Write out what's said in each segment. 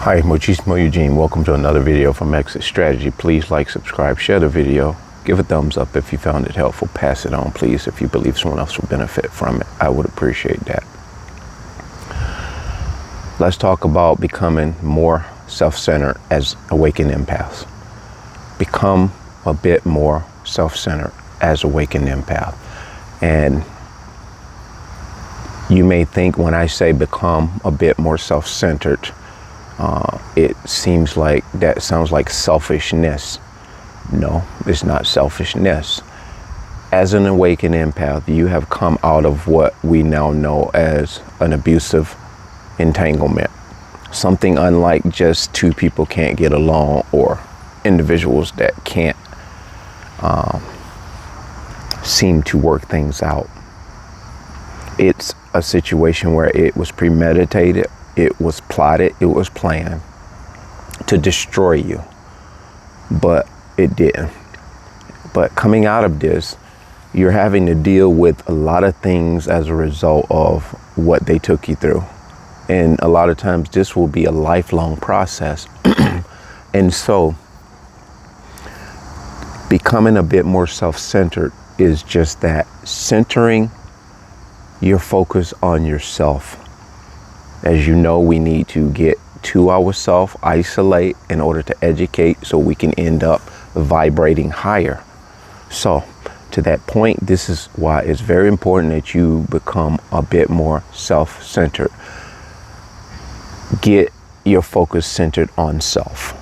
Hi, Muchísimo Eugene. Welcome to another video from Exit Strategy. Please like, subscribe, share the video. Give a thumbs up if you found it helpful. Pass it on, please, if you believe someone else will benefit from it. I would appreciate that. Let's talk about becoming more self-centered as awakened empaths. Become a bit more self-centered as awakened empath. And you may think when I say become a bit more self-centered, it seems like that sounds like selfishness. No, it's not selfishness. As an awakened empath, you have come out of what we now know as an abusive entanglement. Something unlike just two people can't get along or individuals that can't seem to work things out. It's a situation where it was premeditated, it was plotted, it was planned to destroy you, but it didn't. But coming out of this, you're having to deal with a lot of things as a result of what they took you through. And a lot of times this will be a lifelong process. And so becoming a bit more self-centered is just that, centering your focus on yourself. As you know, we need to get to ourselves, isolate in order to educate so we can end up vibrating higher. So to that point, this is why it's very important that you become a bit more self-centered. Get your focus centered on self.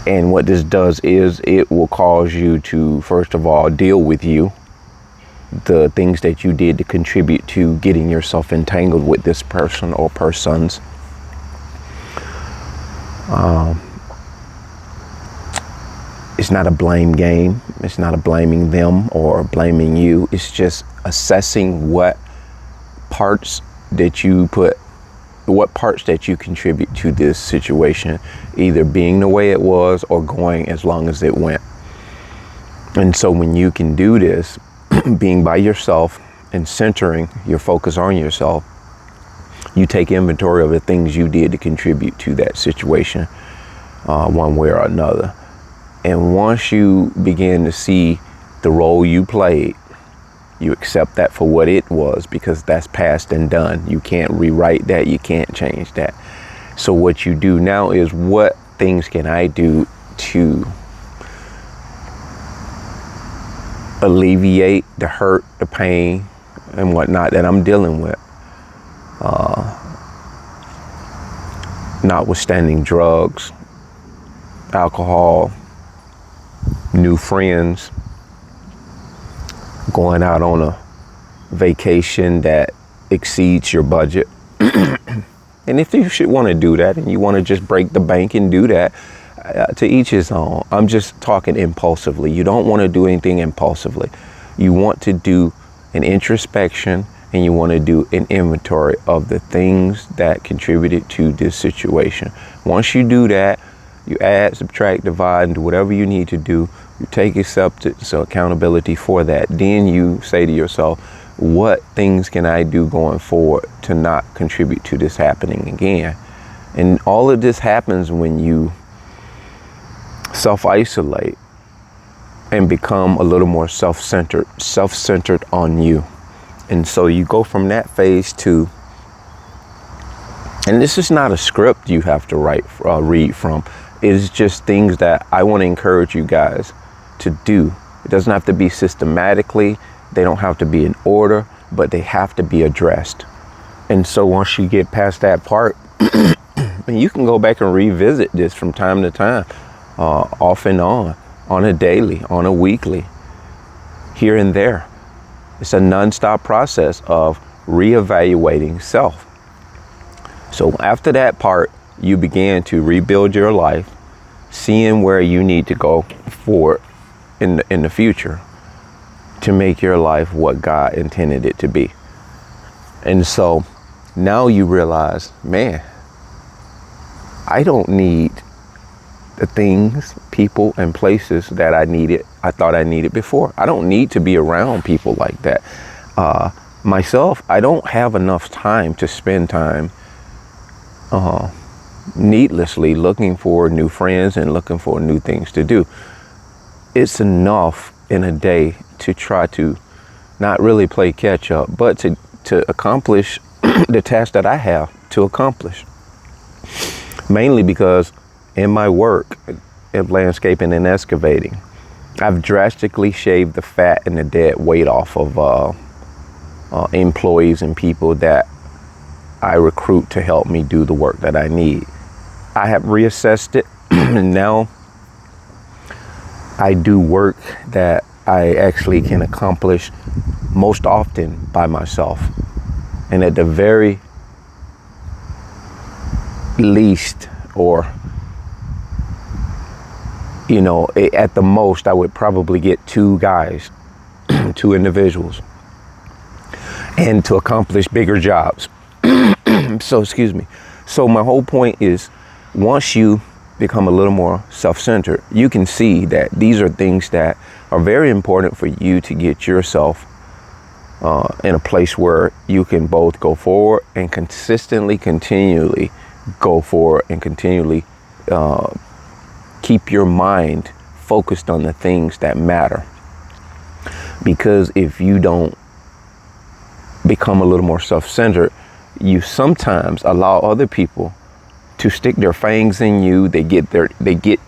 And what this does is it will cause you to, first of all, deal with you, the things that you did to contribute to getting yourself entangled with this person or persons. It's not a blame game. It's not a blaming them or blaming you. It's just assessing what parts that you contribute to this situation, either being the way it was or going as long as it went. And so when you can do this, being by yourself and centering your focus on yourself, you take inventory of the things you did to contribute to that situation, one way or another. And once you begin to see the role you played, you accept that for what it was, because that's past and done. You can't rewrite that. You can't change that. So what you do now is, what things can I do to alleviate the hurt, the pain, and whatnot that I'm dealing with? Notwithstanding drugs, alcohol, new friends, going out on a vacation that exceeds your budget. And if you should want to do that and you want to just break the bank and do that, to each his own. I'm just talking impulsively. You don't want to do anything impulsively. You want to do an introspection and you want to do an inventory of the things that contributed to this situation. Once you do that, you add, subtract, divide, and do whatever you need to do. You take acceptance, so accountability for that. Then you say to yourself, what things can I do going forward to not contribute to this happening again? And all of this happens when you self-isolate and become a little more self-centered on you. And so you go from that phase to, and this is not a script you have to read from. It is just things that I want to encourage you guys to do. It doesn't have to be systematically. They don't have to be in order, but they have to be addressed. And so once you get past that part, and you can go back and revisit this from time to time, off and on a daily, on a weekly, here and there. It's a non-stop process of reevaluating self. So after that part, you begin to rebuild your life, seeing where you need to go forward in the future to make your life what God intended it to be. And so now you realize, man, I don't need the things, people, and places that I thought I needed before. I don't need to be around people like that. Myself, I don't have enough time to spend time needlessly looking for new friends and looking for new things to do. It's enough in a day to try to not really play catch up, but to accomplish the task that I have to accomplish. Mainly because in my work of landscaping and excavating, I've drastically shaved the fat and the dead weight off of employees and people that I recruit to help me do the work that I need. I have reassessed it and now I do work that I actually can accomplish most often by myself. And at the very least, or at the most, I would probably get 2 guys, 2 individuals, and to accomplish bigger jobs. So, excuse me. So my whole point is, once you become a little more self-centered, you can see that these are things that are very important for you to get yourself in a place where you can both go forward and consistently, continually go forward and continually keep your mind focused on the things that matter. Because if you don't become a little more self-centered, you sometimes allow other people to stick their fangs in you. They get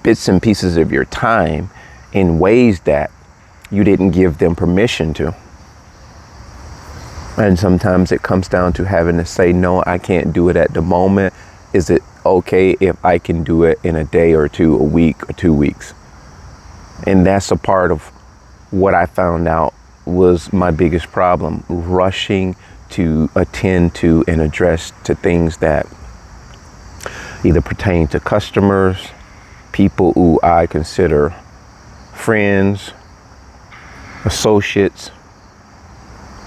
bits and pieces of your time in ways that you didn't give them permission to. And sometimes it comes down to having to say, no, I can't do it at the moment. Is it okay if I can do it in a day or two, a week or 2 weeks? And that's a part of what I found out was my biggest problem, rushing to attend to and address to things that either pertain to customers, people who I consider friends, associates,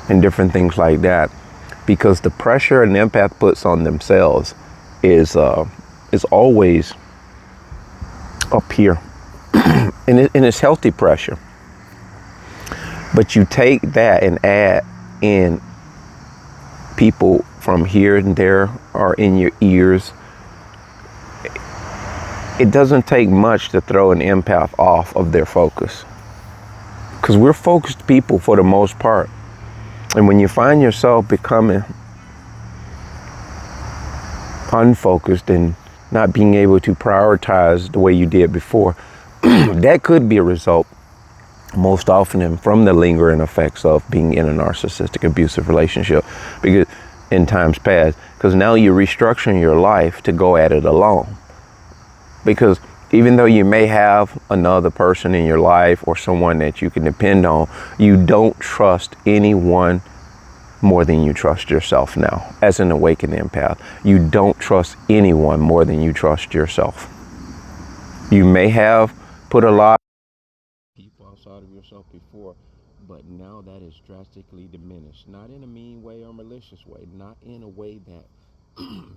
and different things like that, because the pressure an empath puts on themselves is always up here, and it's healthy pressure. But you take that and add in people from here and there or in your ears. It doesn't take much to throw an empath off of their focus, because we're focused people for the most part. And when you find yourself becoming unfocused and not being able to prioritize the way you did before, that could be a result most often from the lingering effects of being in a narcissistic abusive relationship, because in times past, because now you're restructuring your life to go at it alone. Because even though you may have another person in your life or someone that you can depend on, you don't trust anyone more than you trust yourself now. As an awakened empath, you don't trust anyone more than you trust yourself. You may have put a lot of people outside of yourself before, but now that is drastically diminished. Not in a mean way or malicious way, not in a way that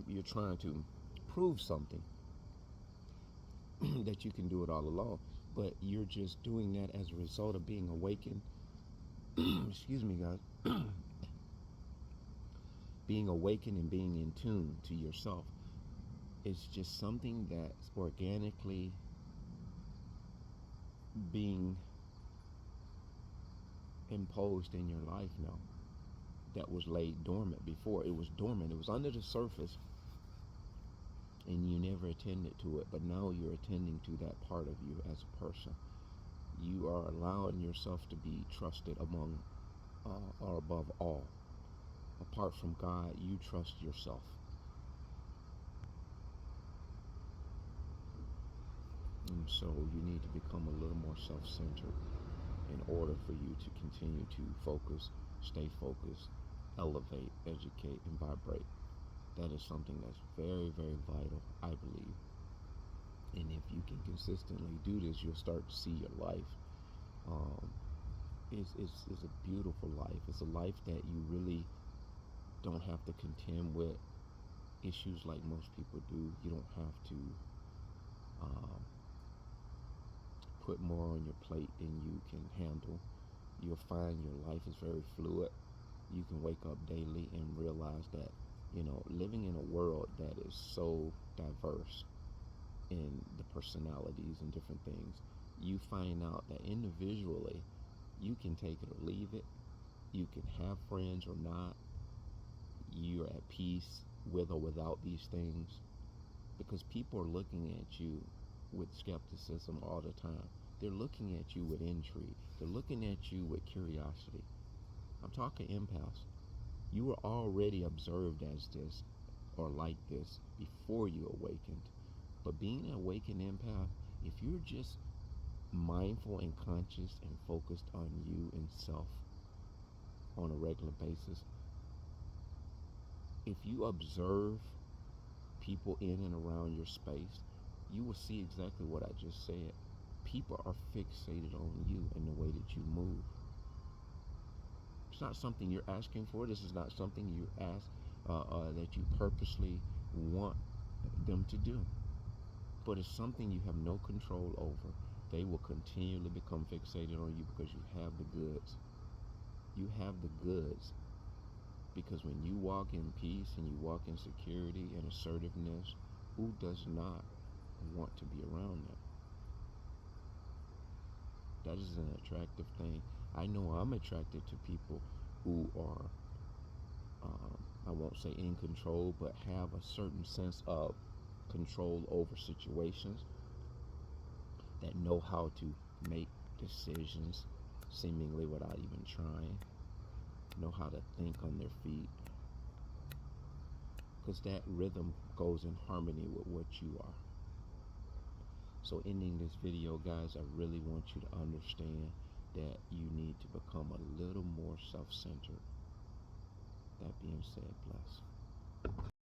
you're trying to prove something that you can do it all alone, but you're just doing that as a result of being awakened. Excuse me, guys. Being awakened and being in tune to yourself. It's just something that's organically being imposed in your life now, that was laid dormant before. It was dormant, it was under the surface, and you never attended to it, but now you're attending to that part of you as a person. You are allowing yourself to be trusted among or above all. Apart from God, you trust yourself. And so you need to become a little more self-centered in order for you to continue to focus, stay focused, elevate, educate, and vibrate. That is something that's very, very vital, I believe. And if you can consistently do this, you'll start to see your life. It's a beautiful life. It's a life that you really don't have to contend with issues like most people do. You don't have to put more on your plate than you can handle. You'll find your life is very fluid. You can wake up daily and realize that living in a world that is so diverse in the personalities and different things, you find out that individually you can take it or leave it. You can have friends or not. You're at peace with or without these things, because people are looking at you with skepticism all the time. They're looking at you with intrigue. They're looking at you with curiosity. I'm talking empaths. You were already observed as this or like this before you awakened. But being an awakened empath, if you're just mindful and conscious and focused on you and self on a regular basis, if you observe people in and around your space, you will see exactly what I just said. People are fixated on you and the way that you move. It's not something you're asking for. This is not something you ask that you purposely want them to do. But it's something you have no control over. They will continually become fixated on you because you have the goods. You have the goods. Because when you walk in peace and you walk in security and assertiveness, who does not want to be around that? That is an attractive thing. I know I'm attracted to people who are, I won't say in control, but have a certain sense of control over situations, that know how to make decisions seemingly without even trying, know how to think on their feet, because that rhythm goes in harmony with what you are. So ending this video, guys, I really want you to understand that you need to become a little more self-centered. That being said, bless.